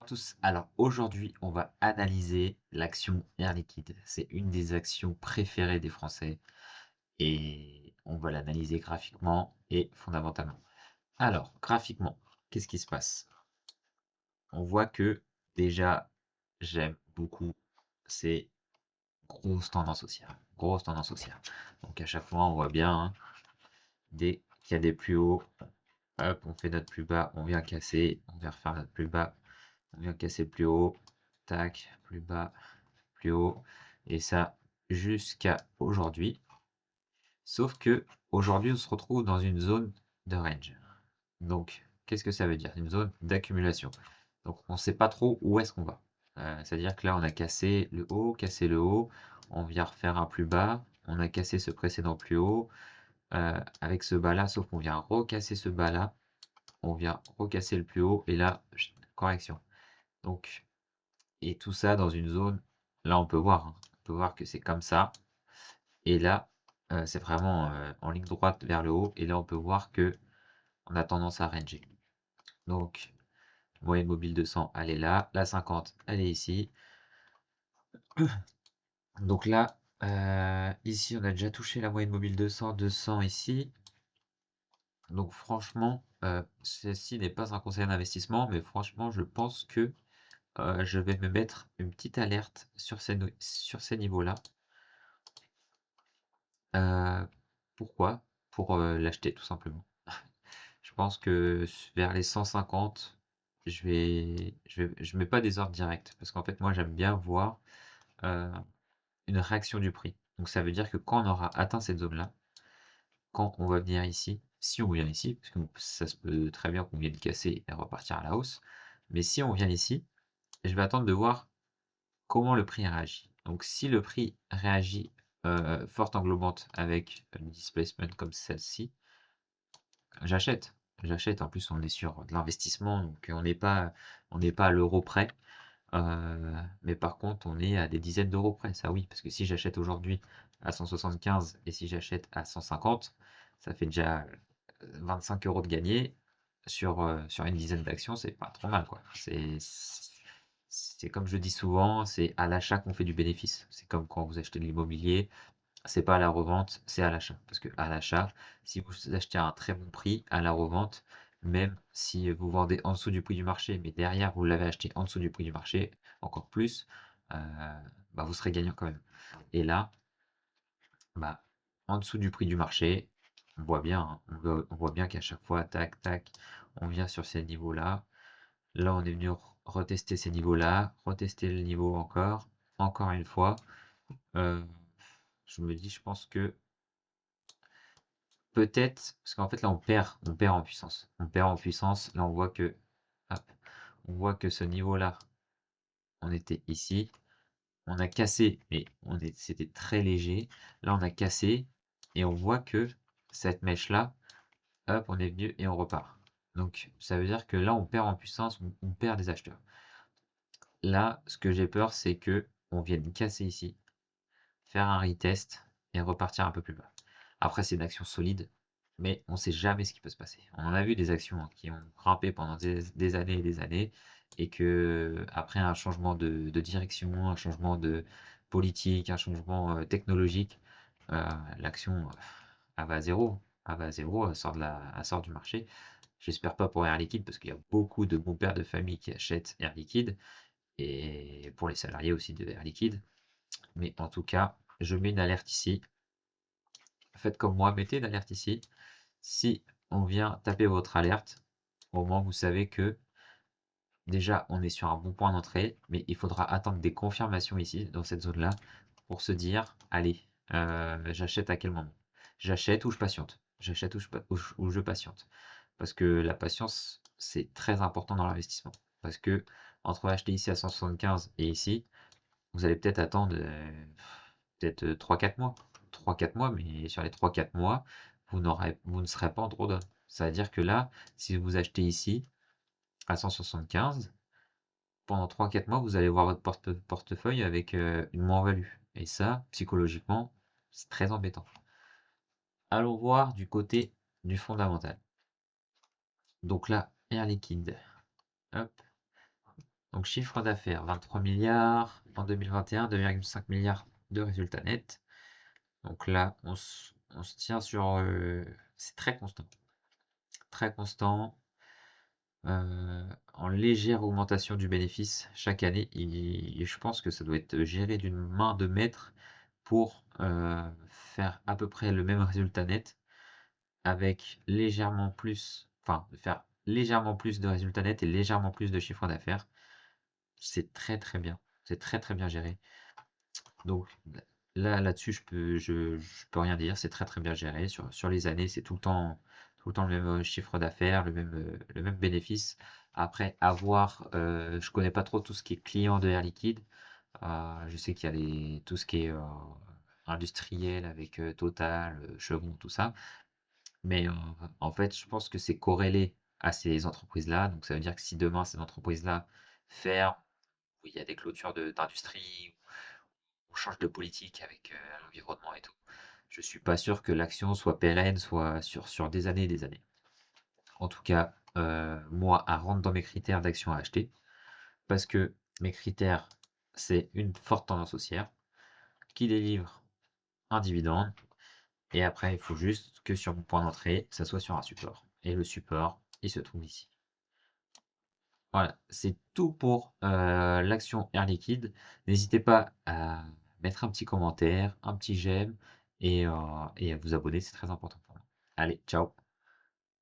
tous. Alors aujourd'hui, on va analyser l'action Air Liquide. C'est une des actions préférées des Français et on va l'analyser graphiquement et fondamentalement. Alors, graphiquement, qu'est-ce qui se passe? On voit que déjà, j'aime beaucoup ces grosses tendances haussières. Grosses tendances haussières. Donc à chaque fois, on voit bien, hein, dès qu'il y a des plus hauts, hop, on fait notre plus bas, on vient casser, on vient refaire notre plus bas, on vient casser le plus haut, tac, plus bas, plus haut, et ça jusqu'à aujourd'hui. Sauf que aujourd'hui, on se retrouve dans une zone de range. Donc, qu'est-ce que ça veut dire? Une zone d'accumulation. Donc, on ne sait pas trop où est-ce qu'on va. C'est-à-dire que là, on a cassé le haut, on vient refaire un plus bas, on a cassé ce précédent plus haut avec ce bas-là, sauf qu'on vient recasser ce bas-là, on vient recasser le plus haut, et là, correction. Donc, et tout ça dans une zone, là on peut voir, hein, on peut voir que c'est comme ça. Et là, c'est vraiment en ligne droite vers le haut. Et là, on peut voir que on a tendance à ranger. Donc, moyenne mobile 200, elle est là. La 50, elle est ici. Donc là, ici, on a déjà touché la moyenne mobile 200, 200 ici. Donc franchement, ceci n'est pas un conseil d'investissement, mais franchement, je pense que je vais me mettre une petite alerte sur ces niveaux-là. Heu, Pourquoi? Pour, l'acheter tout simplement. Je pense que vers les 150, je mets pas des ordres directs parce qu'en fait, moi, j'aime bien voir, heu, une réaction du prix. Donc ça veut dire que quand on aura atteint cette zone-là, quand on va venir ici, si on vient ici, parce que ça se peut très bien qu'on vienne casser et repartir à la hausse, mais si on vient ici, je vais attendre de voir comment le prix réagit. Donc si le prix réagit, forte englobante avec une displacement comme celle-ci, j'achète. J'achète. En plus, on est sur de l'investissement, donc on n'est pas à l'euro près. Mais par contre, on est à des dizaines d'euros près, ça oui, parce que si j'achète aujourd'hui à 175 et si j'achète à 150, ça fait déjà 25 € de gagné sur une dizaine d'actions, c'est pas trop mal, quoi. C'est comme je dis souvent, c'est à l'achat qu'on fait du bénéfice. C'est comme quand vous achetez de l'immobilier, c'est pas à la revente, c'est à l'achat. Parce que à l'achat, si vous achetez à un très bon prix, à la revente, même si vous vendez en dessous du prix du marché, mais derrière vous l'avez acheté en dessous du prix du marché, encore plus, bah, vous serez gagnant quand même. Et là, bah, en dessous du prix du marché, on voit bien, hein, on voit bien qu'à chaque fois, tac, tac, on vient sur ces niveaux-là. Là, on est venu retester ces niveaux-là, retester le niveau encore une fois. Euh, je me dis, je pense que peut-être, parce qu'en fait là on perd en puissance. On perd en puissance. Là on voit que, hop, on voit que ce niveau-là, on était ici, on a cassé, mais c'était très léger. Là on a cassé et on voit que cette mèche-là, hop, on est venu et on repart. Donc ça veut dire que là on perd en puissance, on perd des acheteurs. Là, ce que j'ai peur, c'est que on vienne casser ici, faire un retest et repartir un peu plus bas. Après, c'est une action solide, mais on ne sait jamais ce qui peut se passer. On en a vu des actions hein, qui ont grimpé pendant des années et des années, et que après un changement de direction, un changement de politique, un changement technologique, euh, l'action elle va à zéro. Elle va à zéro, elle sort du marché. J'espère pas pour Air Liquide, parce qu'il y a beaucoup de bons pères de famille qui achètent Air Liquide, et pour les salariés aussi de Air Liquide. Mais en tout cas, je mets une alerte ici. Faites comme moi, mettez une alerte ici. Si on vient taper votre alerte, au moins vous savez que déjà on est sur un bon point d'entrée, mais il faudra attendre des confirmations ici, dans cette zone-là, pour se dire, allez, j'achète à quel moment? J'achète ou je patiente? J'achète ou je patiente? Parce que la patience, c'est très important dans l'investissement. Parce que entre acheter ici à 175 et ici, vous allez peut-être attendre, peut-être, 3-4 mois. 3-4 mois, mais sur les 3-4 mois, vous ne serez pas en drawdown. Ça veut dire que là, si vous achetez ici à 175, pendant 3-4 mois, vous allez voir votre portefeuille avec, une moins-value, et ça, psychologiquement, c'est très embêtant. Allons voir du côté du fondamental. Donc là, Air Liquide, hop. Donc chiffre d'affaires, 23 milliards en 2021, 2,5 milliards de résultats nets. Donc là, on se tient sur, c'est très constant. Très constant, en légère augmentation du bénéfice chaque année et je pense que ça doit être géré d'une main de maître pour, faire à peu près le même résultat net avec légèrement plus enfin, faire légèrement plus de résultats nets et légèrement plus de chiffre d'affaires. C'est très, très bien. C'est très, très bien géré. Donc là-dessus, je peux rien dire. C'est très, très bien géré. Sur les années, c'est tout le temps le même, chiffre d'affaires, le même bénéfice. Après, à voir, je connais pas trop tout ce qui est client de Air Liquide. Je sais qu'il y a tout ce qui est, industriel avec, Total, Chevron, tout ça. Mais, en fait, je pense que c'est corrélé à ces entreprises-là. Donc ça veut dire que si demain ces entreprises-là ferment, où il y a des clôtures d'industrie, on change de politique avec, l'environnement et tout, je suis pas sûr que l'action soit pérenne, soit sur des années et des années. En tout cas, moi, elle rentre dans mes critères d'action à acheter parce que mes critères, c'est une forte tendance haussière qui délivre un dividende et après, il faut juste que sur mon point d'entrée, ça soit sur un support et le support, il se trouve ici. Voilà, c'est tout pour, l'action Air Liquide. N'hésitez pas à mettre un petit commentaire, un petit j'aime et à vous abonner, c'est très important pour moi. Allez, ciao!